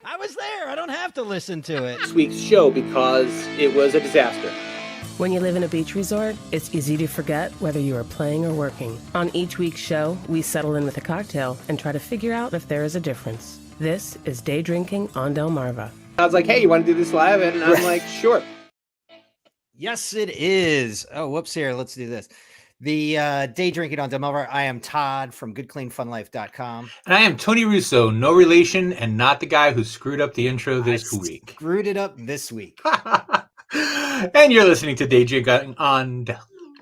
I was there. I don't have to listen to it. This week's show because it was a disaster. When you live in a beach resort, it's easy to forget whether you are playing or working. On each week's show, we settle in with a cocktail and try to figure out if there is a difference. This is Day Drinking on Delmarva. I was like, hey, you want to do this live? And I'm like, sure. Yes, it is. Oh, whoops here. Let's do this. The Day Drinking on Delmarva. I am Todd from goodcleanfunlife.com. And I am Tony Russo, no relation and not the guy who screwed up the intro this week. Screwed it up this week. And you're listening to Day Drinking on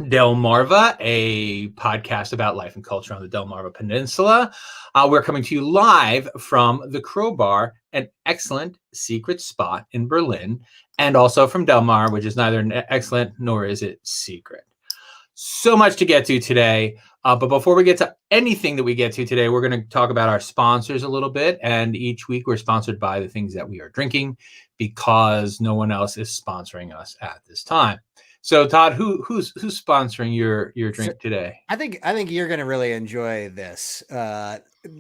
Delmarva, a podcast about life and culture on the Delmarva Peninsula. We're coming to you live from the Crowbar, an excellent secret spot in Berlin, and also from Delmar, which is neither excellent nor is it secret. So much to get to today. But before we get to anything that we get to today, we're going to talk about our sponsors a little bit. And each week we're sponsored by the things that we are drinking because no one else is sponsoring us at this time. So Todd, who's sponsoring your drink today? I think you're going to really enjoy this.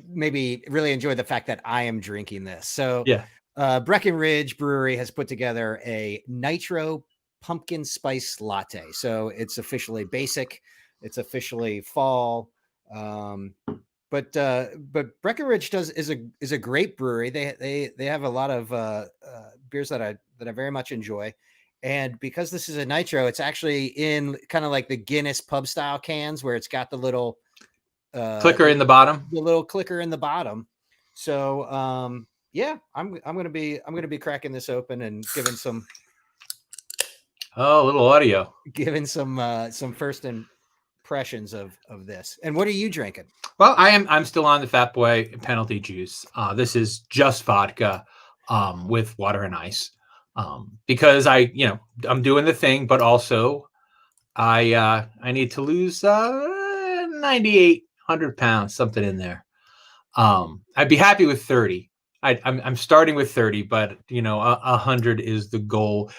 Maybe really enjoy the fact that I am drinking this. So yeah, Breckenridge Brewery has put together a Nitro pumpkin spice latte. So it's officially basic. It's officially fall. But Breckenridge is a great brewery. They have a lot of beers that I very much enjoy. And because this is a nitro, it's actually in kind of like the Guinness pub style cans where it's got the little clicker in the bottom. The little clicker in the bottom. So yeah, I'm gonna be cracking this open and giving some a little audio. Giving some first impressions of this. And what are you drinking? Well, I'm still on the Fat Boy penalty juice. This is just vodka with water and ice. Because I'm doing the thing, but also I need to lose 9,800 pounds, something in there. I'd be happy with 30. I'm starting with 30, but 100 is the goal.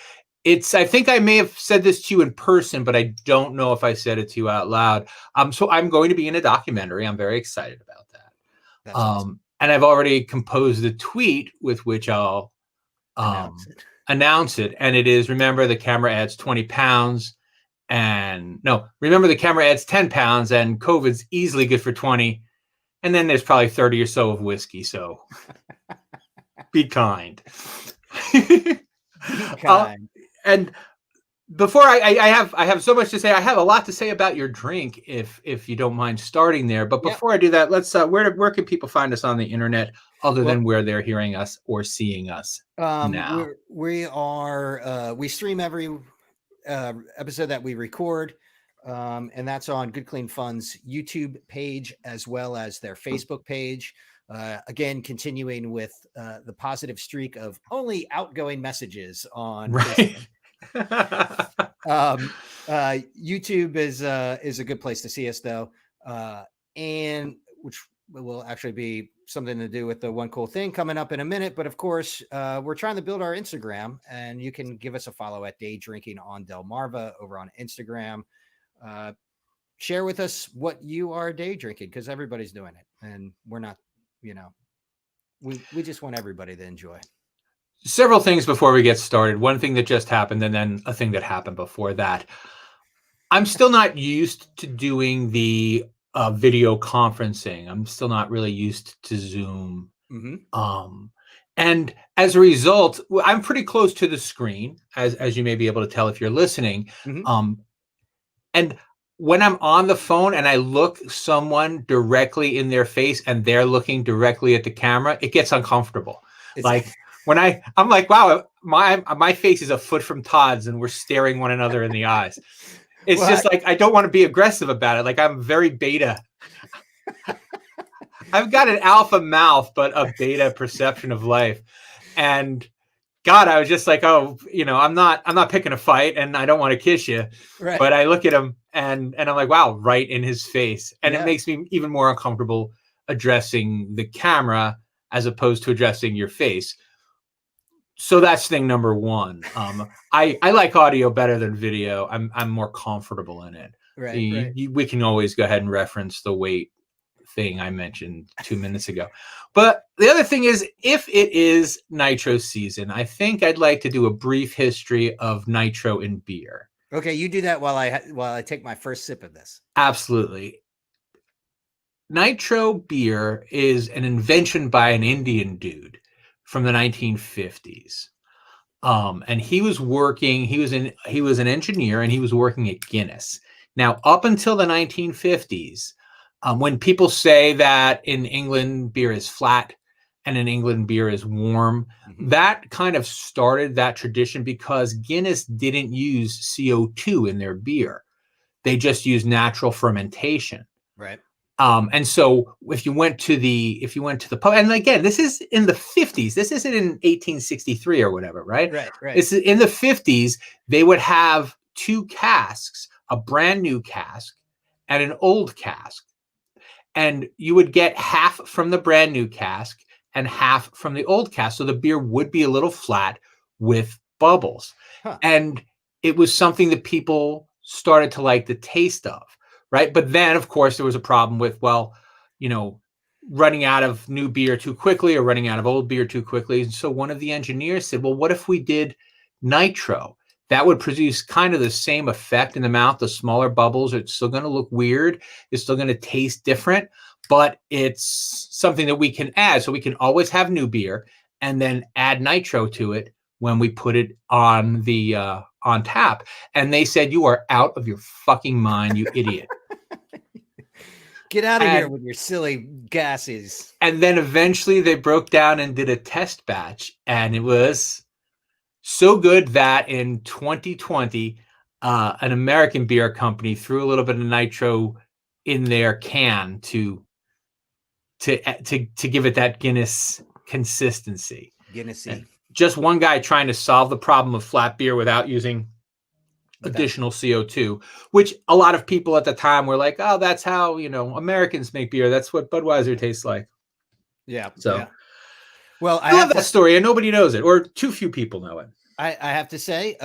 I think I may have said this to you in person, but I don't know if I said it to you out loud. So I'm going to be in a documentary. I'm very excited about that. That's awesome. And I've already composed the tweet with which I'll announce it. And it is, remember the camera adds 20 pounds remember the camera adds 10 pounds and COVID's easily good for 20. And then there's probably 30 or so of whiskey. So be kind. Be kind. And before I have so much to say, I have a lot to say about your drink, if you don't mind starting there. But before I do that, let's where can people find us on the internet other than where they're hearing us or seeing us now? We stream every episode that we record, and that's on Good Clean Fun's YouTube page as well as their Facebook page. Again, continuing with the positive streak of only outgoing messages on Facebook. YouTube is a good place to see us though, and which will actually be something to do with the one cool thing coming up in a minute. But of course, we're trying to build our Instagram, and you can give us a follow at Day Drinking on Delmarva over on Instagram. Share with us what you are day drinking, because everybody's doing it, and we're not. We just want everybody to enjoy. Several things before we get started. One thing that just happened, and then a thing that happened before that. I'm still not used to doing the video conferencing. I'm still not really used to Zoom. Mm-hmm. And as a result, I'm pretty close to the screen, as you may be able to tell if you're listening. Mm-hmm. And when I'm on the phone and I look someone directly in their face and they're looking directly at the camera, it gets uncomfortable. When I'm like, wow, my face is a foot from Todd's and we're staring one another in the eyes. It's just like, I don't want to be aggressive about it. Like, I'm very beta. I've got an alpha mouth, but a beta perception of life. And God, I was just like, I'm not picking a fight and I don't want to kiss you. Right. But I look at him and I'm like, wow, right in his face. And it makes me even more uncomfortable addressing the camera as opposed to addressing your face. So that's thing number one. I like audio better than video. I'm more comfortable in it. Right. We can always go ahead and reference the weight thing I mentioned 2 minutes ago. But the other thing is, if it is Nitro season, I think I'd like to do a brief history of Nitro in beer. Okay, you do that while I take my first sip of this. Absolutely. Nitro beer is an invention by an Indian dude from the 1950s. And he was an engineer, and he was working at Guinness. Now, up until the 1950s, when people say that in England beer is flat and in England beer is warm, that kind of started that tradition because Guinness didn't use CO2 in their beer. They just used natural fermentation. Right. And so if you went to the pub, and again, this is in the 50s, this isn't in 1863 or whatever, right? Right. It's in the 50s, they would have two casks, a brand new cask and an old cask. And you would get half from the brand new cask and half from the old cask. So the beer would be a little flat with bubbles. Huh. And it was something that people started to like the taste of. Right. But then, of course, there was a problem with, running out of new beer too quickly or running out of old beer too quickly. And so one of the engineers said, well, what if we did nitro? That would produce kind of the same effect in the mouth, the smaller bubbles. It's still going to look weird. It's still going to taste different, but it's something that we can add. So we can always have new beer and then add nitro to it when we put it on the on tap. And they said, you are out of your fucking mind, you idiot. Get out of here with your silly gases. And then eventually they broke down and did a test batch. And it was so good that in 2020, an American beer company threw a little bit of nitro in their can to give it that Guinness consistency. Guinnessy. And just one guy trying to solve the problem of flat beer without using additional CO2, which a lot of people at the time were like, oh, that's how, Americans make beer. That's what Budweiser tastes like. Yeah. So, yeah. Well, I love that story and nobody knows it, or too few people know it. I have to say,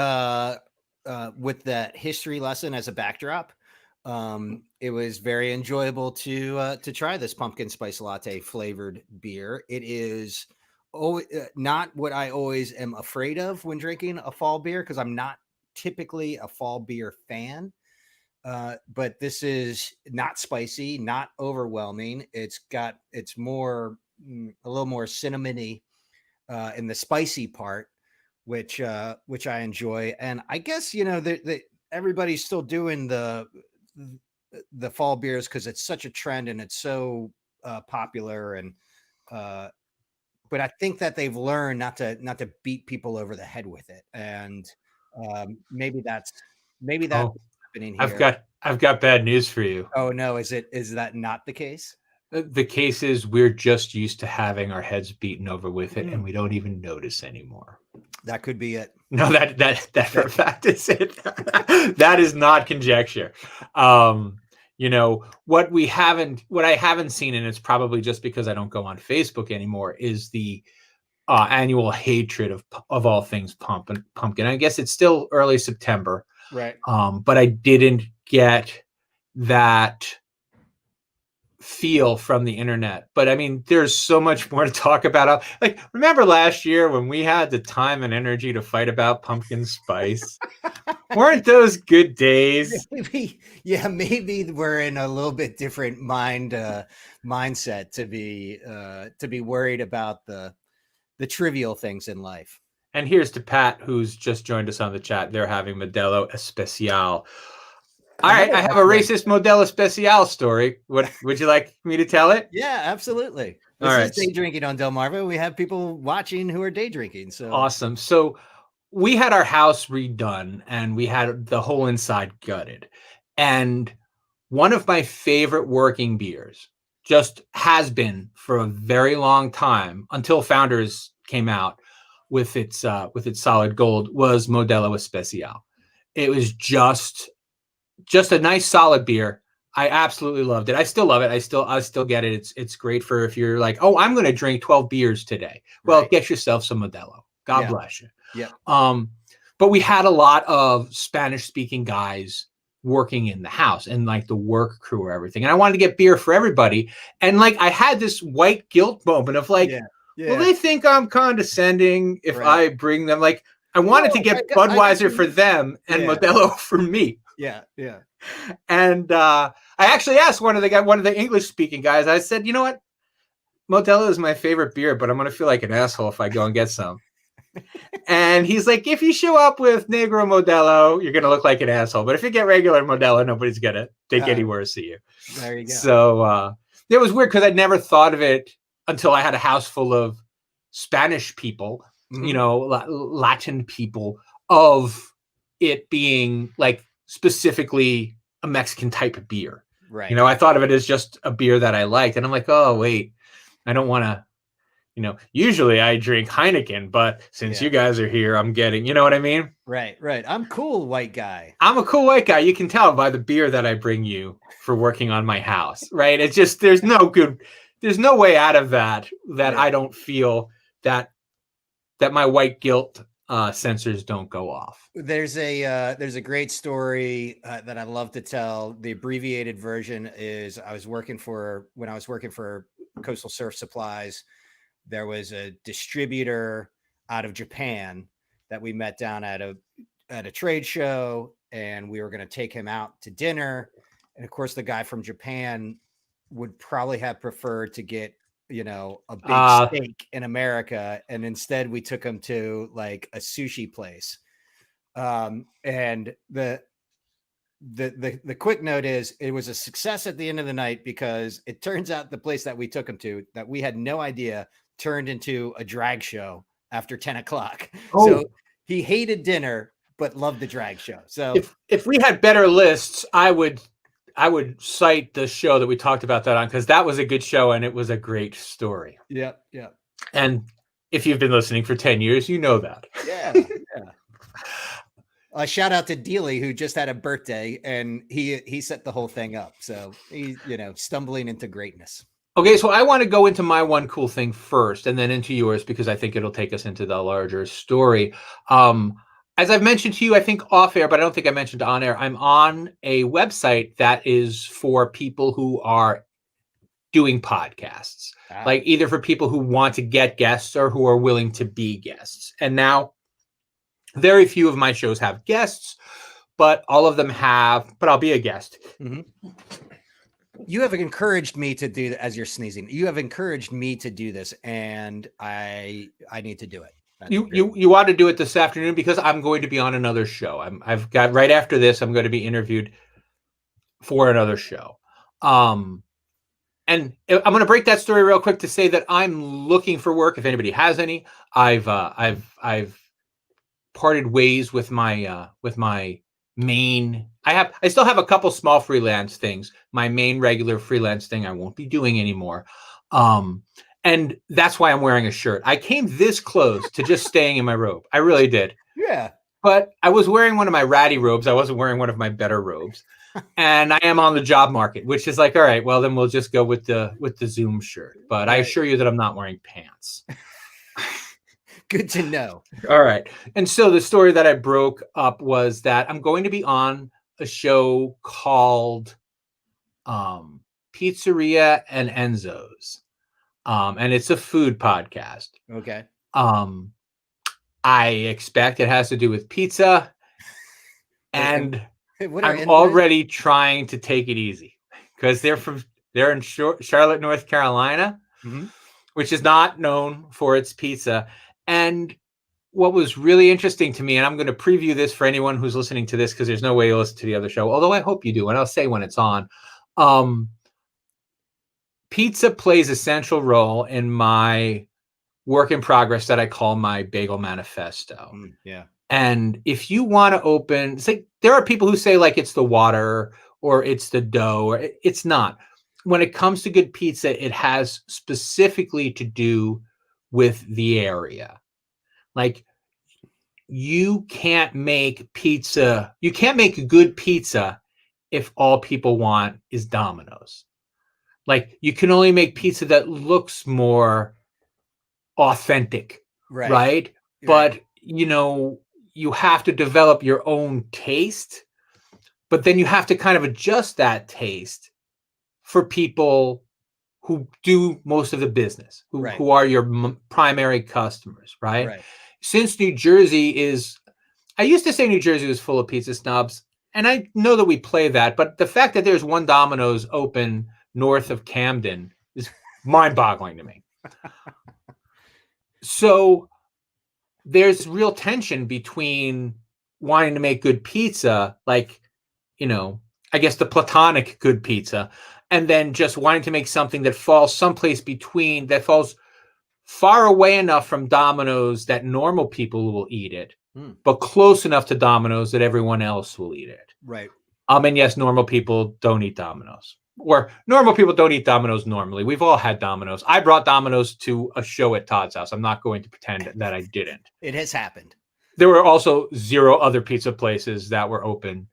with that history lesson as a backdrop, it was very enjoyable to try this pumpkin spice latte flavored beer. It is not what I always am afraid of when drinking a fall beer, because I'm not typically a fall beer fan. But this is not spicy, not overwhelming. It's more a little more cinnamony in the spicy part, which I enjoy. And I guess everybody's still doing the fall beers because it's such a trend and it's so popular. And but I think that they've learned not to beat people over the head with it. And maybe that's happening here. I've got bad news for you. Oh no, is that not the case? The case is we're just used to having our heads beaten over with it, and we don't even notice anymore. That could be it. No, that for a fact is it. That is not conjecture. What I haven't seen, and it's probably just because I don't go on Facebook anymore, is the annual hatred of all things pumpkin. I guess it's still early September, right? But I didn't get that feel from the internet. But I mean, there's so much more to talk about. Like, remember last year when we had the time and energy to fight about pumpkin spice? Weren't those good days? Maybe we're in a little bit different mindset to be worried about the trivial things in life. And here's to Pat, who's just joined us on the chat. They're having Modelo Especial. All right, I have a racist Modelo Especial story. What would you like me to tell it? Yeah, absolutely. This is day drinking on Delmarva. We have people watching who are day drinking. So awesome. So we had our house redone and we had the whole inside gutted. And one of my favorite working beers, just has been for a very long time until Founders came out with its solid gold, was Modelo Especial. It was just a nice solid beer. I absolutely loved it. I still love it. I still get it. It's great for if you're like, oh, I'm going to drink 12 beers today. Well, get yourself some Modelo. God bless you. Yeah. But we had a lot of Spanish speaking guys working in the house and like the work crew or everything. And I wanted to get beer for everybody. And like I had this white guilt moment of like, will they think I'm condescending if I bring them? Like I wanted to get Budweiser for them and Modelo for me. Yeah. Yeah. And I actually asked one of the English speaking guys, I said, you know what? Modelo is my favorite beer, but I'm going to feel like an asshole if I go and get some. And he's like, if you show up with Negro Modelo, you're going to look like an asshole. But if you get regular Modelo, nobody's going to think any worse of you. There you go. So it was weird because I'd never thought of it until I had a house full of Spanish people, you know, Latin people, of it being like specifically a Mexican type of beer. Right. You know, I thought of it as just a beer that I liked. And I'm like, oh, wait, I don't want to. You know, usually I drink Heineken, but since you guys are here, I'm getting, you know what I mean? Right. I'm cool white guy. I'm a cool white guy. You can tell by the beer that I bring you for working on my house, right? It's just, there's no way out of that I don't feel that my white guilt sensors don't go off. There's a great story that I love to tell. The abbreviated version is when I was working for Coastal Surf Supplies. There was a distributor out of Japan that we met down at a trade show, and we were going to take him out to dinner. And of course, the guy from Japan would probably have preferred to get, you know, a big steak in America. And instead we took him to like a sushi place. And the quick note is it was a success at the end of the night, because it turns out the place that we took him to, that we had no idea, turned into a drag show after 10 o'clock. So he hated dinner, but loved the drag show. So if we had better lists, I would cite the show that we talked about that on, because that was a good show and it was a great story. Yeah. And if you've been listening for 10 years, you know that. Yeah. A shout out to Dealey, who just had a birthday, and he set the whole thing up. So he's, you know, stumbling into greatness. Okay, so I want to go into my one cool thing first and then into yours, because I think it'll take us into the larger story. As I've mentioned to you, I think off air, but I don't think I mentioned on air, I'm on a website that is for people who are doing podcasts, like either for people who want to get guests or who are willing to be guests. And now very few of my shows have guests, but all of them have, but I'll be a guest. Mm-hmm. You have encouraged me to do that. As you're sneezing, you have encouraged me to do this, and I need to do it. You want to do it this afternoon, because I'm going to be on another show. I've got right after this, I'm going to be interviewed for another show. And I'm going to break that story real quick to say that I'm looking for work. If anybody has any, I've parted ways with my main. I still have a couple small freelance things. My main regular freelance thing I won't be doing anymore. And that's why I'm wearing a shirt. I came this close to just staying in my robe. I really did. Yeah. But I was wearing one of my ratty robes. I wasn't wearing one of my better robes. And I am on the job market, which is like, all right, well, then we'll just go with the Zoom shirt. But I assure you that I'm not wearing pants. Good to know. All right. And so the story that I broke up was that I'm going to be on a show called Pizzeria and Enzo's. And it's a food podcast. Okay. I expect it has to do with pizza. And I'm already trying to take it easy, because they're in Charlotte, North Carolina, which is not known for its pizza. And what was really interesting to me, and I'm going to preview this for anyone who's listening to this, because there's no way you'll listen to the other show, although I hope you do, and I'll say when it's on. Pizza plays a central role in my work in progress that I call my bagel manifesto. Yeah. And if you want to open, it's like there are people who say like it's the water or it's the dough, or it's not. When it comes to good pizza, it has specifically to do with the area. Like, you can't make pizza. You can't make good pizza if all people want is Domino's. Like, you can only make pizza that looks more authentic, right? But, you know, you have to develop your own taste. But then you have to kind of adjust that taste for people who do most of the business, who are your primary customers, right? Since New Jersey is, I used to say New Jersey was full of pizza snobs, and I know that we play that, but the fact that there's one Domino's open north of Camden is mind-boggling to me. So there's real tension between wanting to make good pizza, like, you know, I guess the platonic good pizza, and then just wanting to make something that falls someplace between, that falls far away enough from Domino's that normal people will eat it, but close enough to Domino's that everyone else will eat it. Right. And yes, normal people don't eat Domino's. Or normal people don't eat Domino's normally. We've all had Domino's. I brought Domino's to a show at Todd's house. I'm not going to pretend that I didn't. It has happened. There were also 0 other pizza places that were open.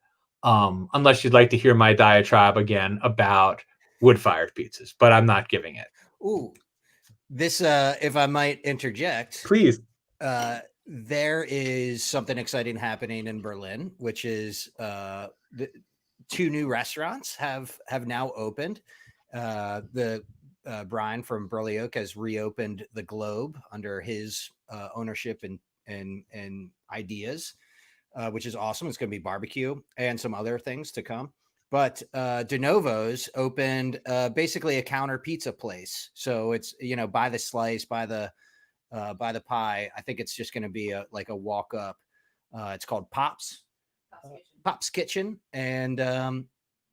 Unless you'd like to hear my diatribe again about wood-fired pizzas, but I'm not giving it. Ooh, this, if I might interject, please. There is something exciting happening in Berlin, which is the 2 new restaurants have now opened. Brian from Burley Oak has reopened the Globe under his ownership and ideas, which is awesome. It's going to be barbecue and some other things to come. But De Novo's opened basically a counter pizza place. So it's, you know, by the slice, by the pie. I think it's just going to be like a walk up. It's called Pop's Kitchen. And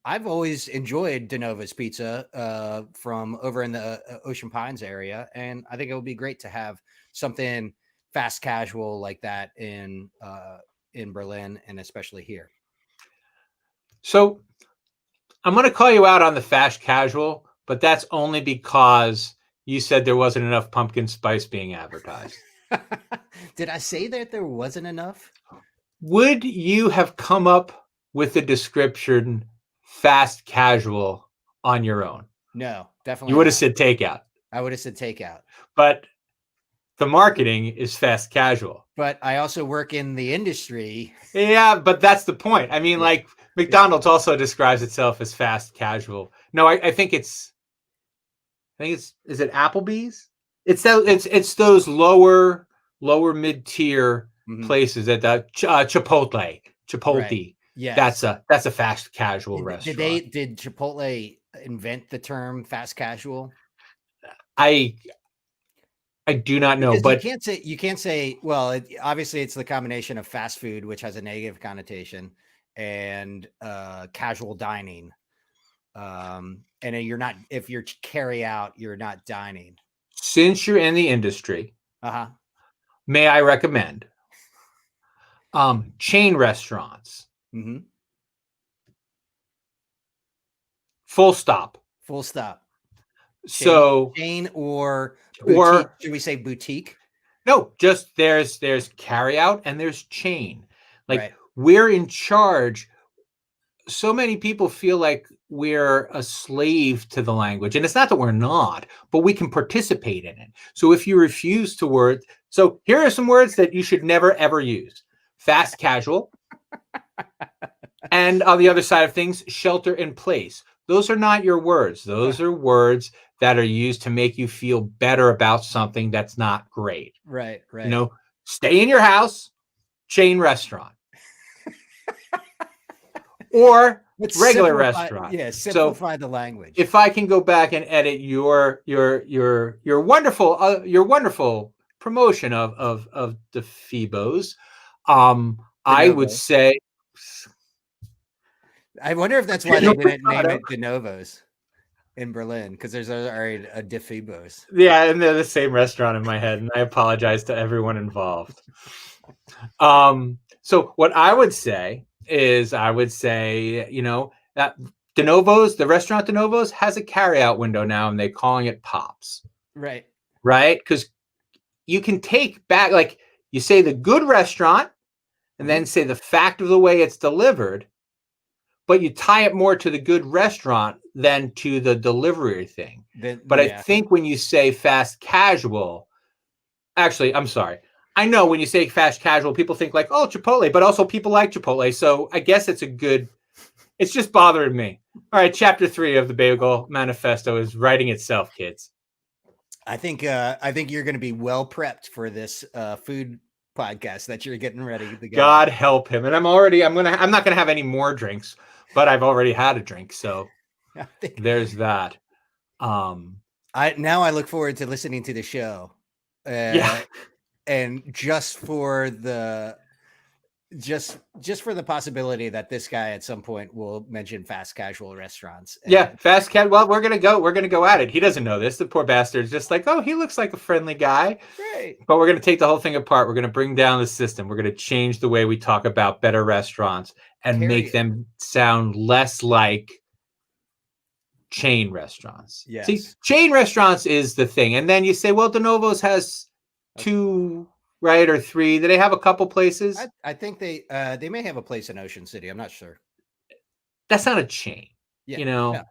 I've always enjoyed De Novo's pizza from over in the Ocean Pines area. And I think it would be great to have something fast casual like that in Berlin, and especially here. So I'm going to call you out on the fast casual, but that's only because you said there wasn't enough pumpkin spice being advertised. Did I say that there wasn't enough? Would you have come up with the description fast casual on your own? No, definitely. You would have said takeout. I would have said takeout. But the marketing is fast casual. But I also work in the industry. Yeah, but that's the point. I mean, like McDonald's also describes itself as fast casual. No, I think it's is it Applebee's? It's those lower mid-tier places that Chipotle. Right. Yeah, that's a fast casual restaurant. Did Chipotle invent the term fast casual? I do not know, but you can't say. Well, obviously, it's the combination of fast food, which has a negative connotation, and casual dining. And if you're carry out, you're not dining. Since you're in the industry, may I recommend chain restaurants? Full stop. So chain or boutique, should we say boutique? No, just there's carry out and there's chain. Like we're in charge. So many people feel like we're a slave to the language, and it's not that we're not, but we can participate in it. So if you refuse to word, so here are some words that you should never ever use: fast casual, and on the other side of things, shelter in place. Those are not your words. Those are words that are used to make you feel better about something that's not great. Right. You know, stay in your house, chain restaurant. Or regular restaurant. Yeah, simplify the language. If I can go back and edit your wonderful promotion of the Phoebos, I would say. I wonder if that's why they didn't name it De Novos in Berlin, because there's already a De Phoebos. Yeah, and they're the same restaurant in my head, and I apologize to everyone involved. So what I would say is, you know, that De Novo's, the restaurant De Novo's, has a carryout window now, and they're calling it Pops. Right. Because you can take back, like, you say the good restaurant, and then say the fact of the way it's delivered, but you tie it more to the good restaurant than to the delivery thing. I think when you say fast casual, actually, I'm sorry. I know when you say fast casual, people think like, oh, Chipotle, but also people like Chipotle. So I guess it's a good It's just bothering me. All right, chapter 3 of the Bagel Manifesto is writing itself, kids. I think you're going to be well prepped for this food podcast that you're getting ready to go. God help him. And I'm not gonna have any more drinks, but I've already had a drink, so there's that. I look forward to listening to the show. And just for the possibility that this guy at some point will mention fast casual restaurants. Fast casual. Well, we're gonna go at it. He doesn't know this. The poor bastard's just like, oh, he looks like a friendly guy. Right. But we're gonna take the whole thing apart. We're gonna bring down the system. We're gonna change the way we talk about better restaurants and make them sound less like chain restaurants. Yes. See, chain restaurants is the thing. And then you say, well, De Novo's has 2, right, or 3. Do they have a couple places? I think they may have a place in Ocean City. I'm not sure. That's not a chain. No.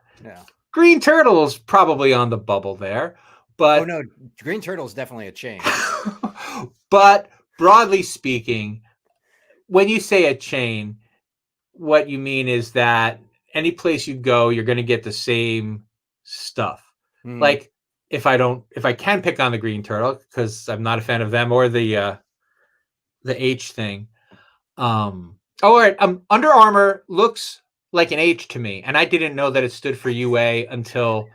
Green Turtle's probably on the bubble there, but no, Green Turtle's definitely a chain. But broadly speaking, when you say a chain, what you mean is that any place you go, you're going to get the same stuff. Like if I can pick on the Green Turtle, because I'm not a fan of them or the H thing. All right. Under Armour looks like an H to me, and I didn't know that it stood for UA until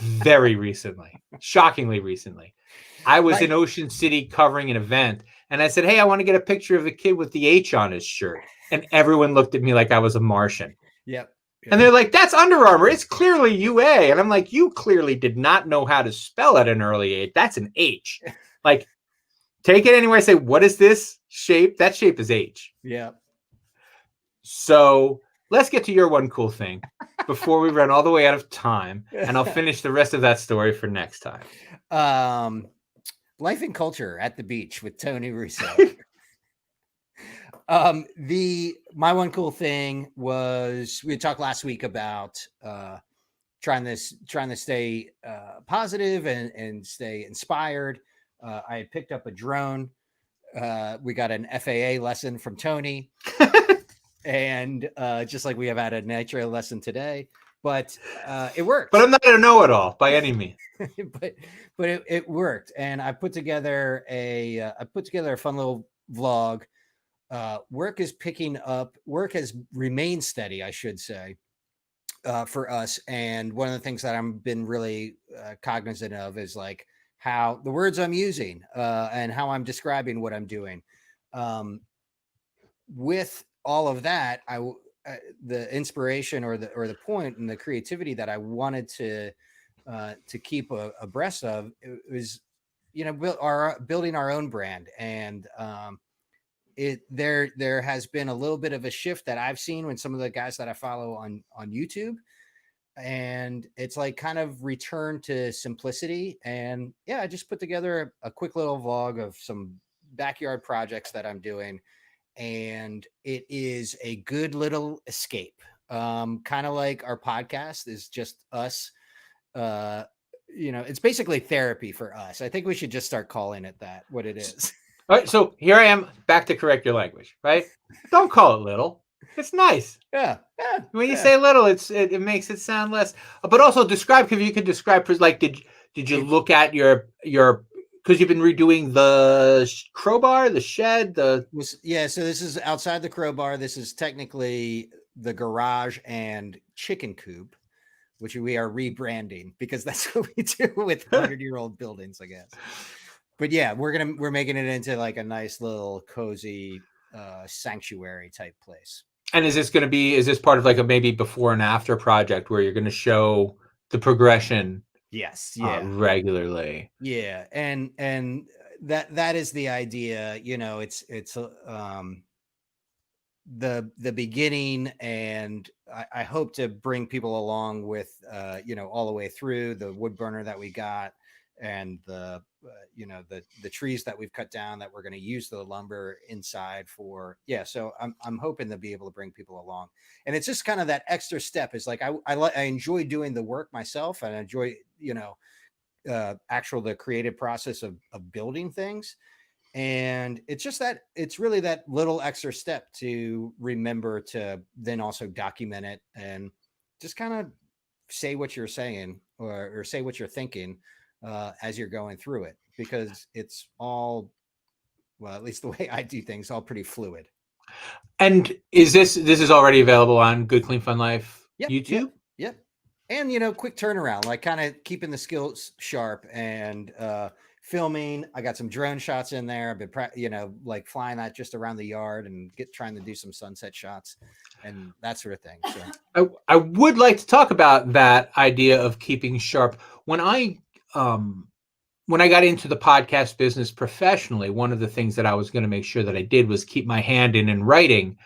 very recently, shockingly recently. I was in Ocean City covering an event, and I said, hey, I want to get a picture of a kid with the H on his shirt. And everyone looked at me like I was a Martian. Yep. And they're like, that's Under Armour. It's clearly UA. And I'm like, you clearly did not know how to spell at an early age. That's an H. Like, take it anywhere. Say, what is this shape? That shape is H. Yeah. So let's get to your one cool thing before we run all the way out of time. And I'll finish the rest of that story for next time. Life and culture at the beach with Tony Russo. My one cool thing was we talked last week about trying to stay positive and stay inspired. I had picked up a drone. We got an FAA lesson from Tony, and just like we have had a Nitro lesson today, but it worked. But I'm not a know-it-all by any means. but it worked, and I put together a fun little vlog. Work is picking up. Work has remained steady, I should say, for us. And one of the things that I've been really cognizant of is like how the words I'm using and how I'm describing what I'm doing. With all of that, the inspiration or the point and the creativity that I wanted to keep abreast of, it was, building our own brand. And there has been a little bit of a shift that I've seen when some of the guys that I follow on YouTube, and it's like kind of return to simplicity. And I just put together a quick little vlog of some backyard projects that I'm doing, and it is a good little escape. Kind of like our podcast is just us. It's basically therapy for us. I think we should just start calling it that, what it is. All right, so here I am back to correct your language, right? Don't call it little. It's nice. Yeah. When you say little, it makes it sound less. But also describe, if you could describe, like, did you look at your because you've been redoing the crowbar, the shed, So this is outside the crowbar. This is technically the garage and chicken coop, which we are rebranding because that's what we do with 100-year-old buildings, I guess. But we're making it into like a nice little cozy sanctuary type place. And is this part of like a maybe before and after project where you're going to show the progression? Yes. Regularly. Yeah. And that is the idea. It's the beginning, and I hope to bring people along with all the way through the wood burner that we got, and the trees that we've cut down that we're going to use the lumber inside for. So I'm hoping to be able to bring people along, and it's just kind of that extra step. Is like I enjoy doing the work myself, and I enjoy the creative process of building things. And it's just that it's really that little extra step to remember to then also document it and just kind of say what you're saying or say what you're thinking as you're going through it, because it's all, well, at least the way I do things, all pretty fluid. And this is already available on Good Clean Fun Life YouTube? Yep. And, you know, quick turnaround, like kind of keeping the skills sharp and filming. I got some drone shots in there. I've been, like flying that just around the yard and trying to do some sunset shots and that sort of thing. So I would like to talk about that idea of keeping sharp. When I got into the podcast business professionally, one of the things that I was going to make sure that I did was keep my hand in writing.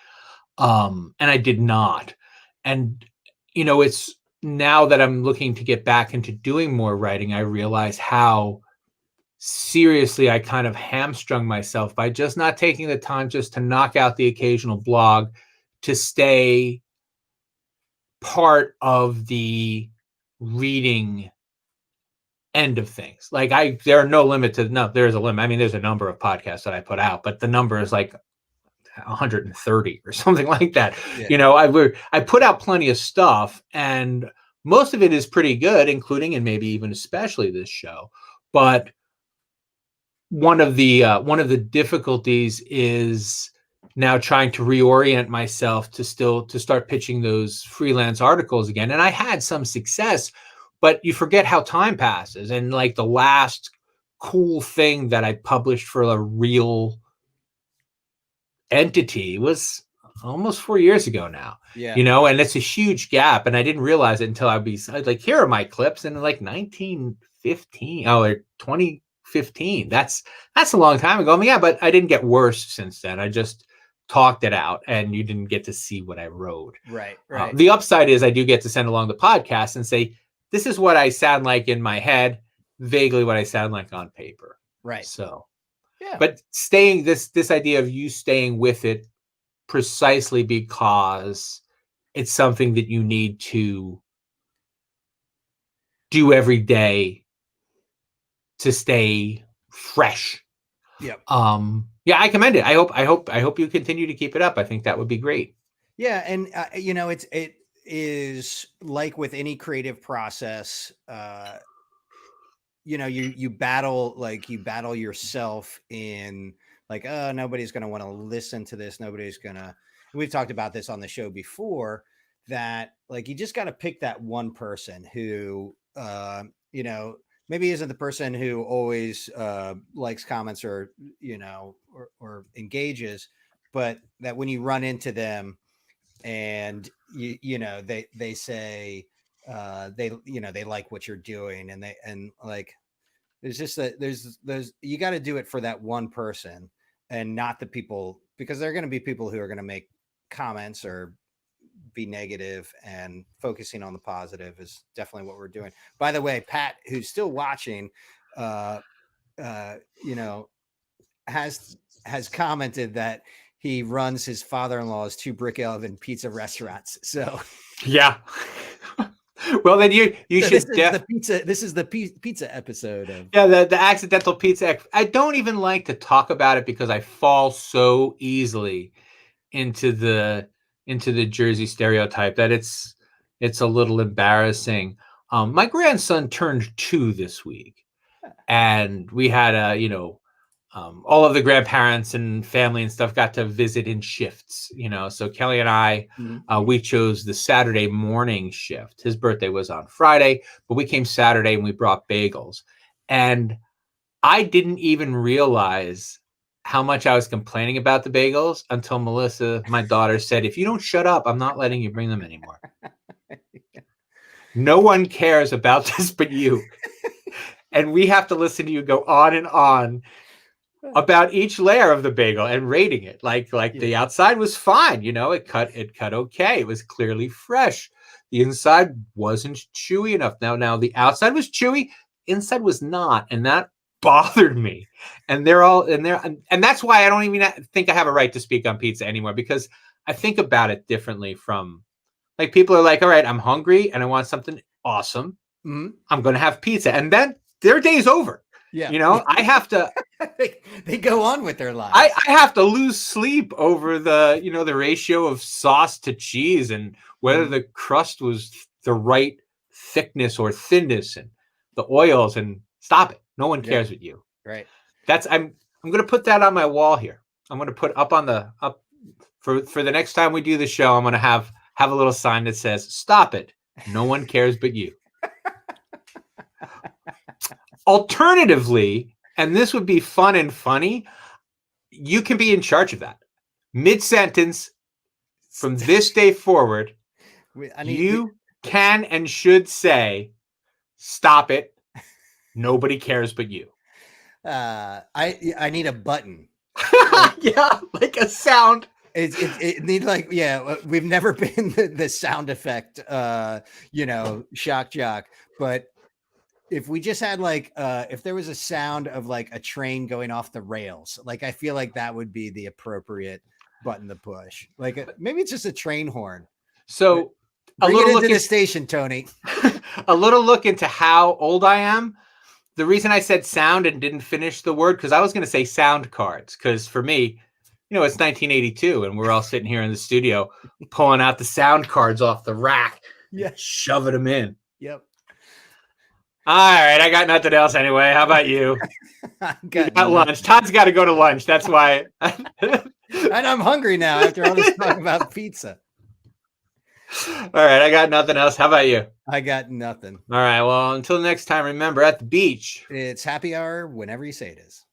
And I did not. And, it's now that I'm looking to get back into doing more writing, I realize how seriously I kind of hamstrung myself by just not taking the time just to knock out the occasional blog, to stay part of the reading end of things. Like there are no limit to, no, there's a limit. I mean, there's a number of podcasts that I put out, but the number is like 130 or something like that. Yeah. I put out plenty of stuff, and most of it is pretty good, including and maybe even especially this show. But one of the difficulties is now trying to reorient myself to start pitching those freelance articles again. And I had some success, but you forget how time passes. And like the last cool thing that I published for a real entity was almost 4 years ago now. Yeah. And it's a huge gap. And I didn't realize it until I was like, here are my clips. And like 1915, or 2015. That's a long time ago. I mean, yeah, but I didn't get worse since then. I just talked it out, and you didn't get to see what I wrote. Right. The upside is I do get to send along the podcast and say, this is what I sound like in my head, vaguely what I sound like on paper. Right. So, yeah. But staying this idea of you staying with it precisely because it's something that you need to do every day to stay fresh. Yep. Yeah, I commend it. I hope you continue to keep it up. I think that would be great. Yeah, and it is like with any creative process. You battle yourself in like, oh, nobody's going to want to listen to this. Nobody's going to. We've talked about this on the show before, that like you just got to pick that one person who, maybe isn't the person who always likes comments or engages, but that when you run into them and they say they like what you're doing, and like there's just there's you got to do it for that one person and not the people, because there are going to be people who are going to make comments or be negative, and focusing on the positive is definitely what we're doing. By the way, Pat, who's still watching, has commented that he runs his father-in-law's 2 brick oven pizza restaurants. So yeah. Well, then you should. This is the pizza episode of the accidental pizza. I don't even like to talk about it because I fall so easily into the Jersey stereotype that it's a little embarrassing. My grandson turned 2 this week, and we had all of the grandparents and family and stuff got to visit in shifts, so Kelly and I, we chose the Saturday morning shift. His birthday was on Friday, but we came Saturday and we brought bagels, and I didn't even realize how much I was complaining about the bagels until Melissa, my daughter, said, if you don't shut up, I'm not letting you bring them anymore. No one cares about this but you. And we have to listen to you go on and on about each layer of the bagel and rating it. Like the outside was fine. It cut okay. It was clearly fresh. The inside wasn't chewy enough. Now the outside was chewy, inside was not. And that bothered me. And and that's why I don't even think I have a right to speak on pizza anymore, because I think about it differently from like people are like, all right, I'm hungry and I want something awesome. Mm-hmm. I'm going to have pizza. And then their day's over. Yeah. I have to they go on with their lives. I have to lose sleep over the ratio of sauce to cheese and whether the crust was the right thickness or thinness and the oils, and stop it. No one cares with you. Right. I'm going to put that on my wall here. I'm going to put up for the next time we do the show. I'm going to have a little sign that says, "Stop it. No one cares but you." Alternatively, and this would be fun and funny, you can be in charge of that. Mid-sentence, from this day forward, you can and should say, "Stop it. Nobody cares but you." I need a button. Yeah, like a sound. It need we've never been the sound effect, shock jock, but if we just had if there was a sound of like a train going off the rails, like I feel like that would be the appropriate button to push. Like maybe it's just a train horn. So bring it into the station, Tony. A little look into how old I am. The reason I said sound and didn't finish the word, because I was going to say sound cards, because for me, it's 1982 and we're all sitting here in the studio pulling out the sound cards off the rack, shoving them in. Yep. All right, I got nothing else anyway. How about you? Got lunch. Todd's got to go to lunch. That's why. And I'm hungry now after all this talk about pizza. All right, I got nothing else. How about you? I got nothing. All right, well, until next time, remember, at the beach, it's happy hour whenever you say it is.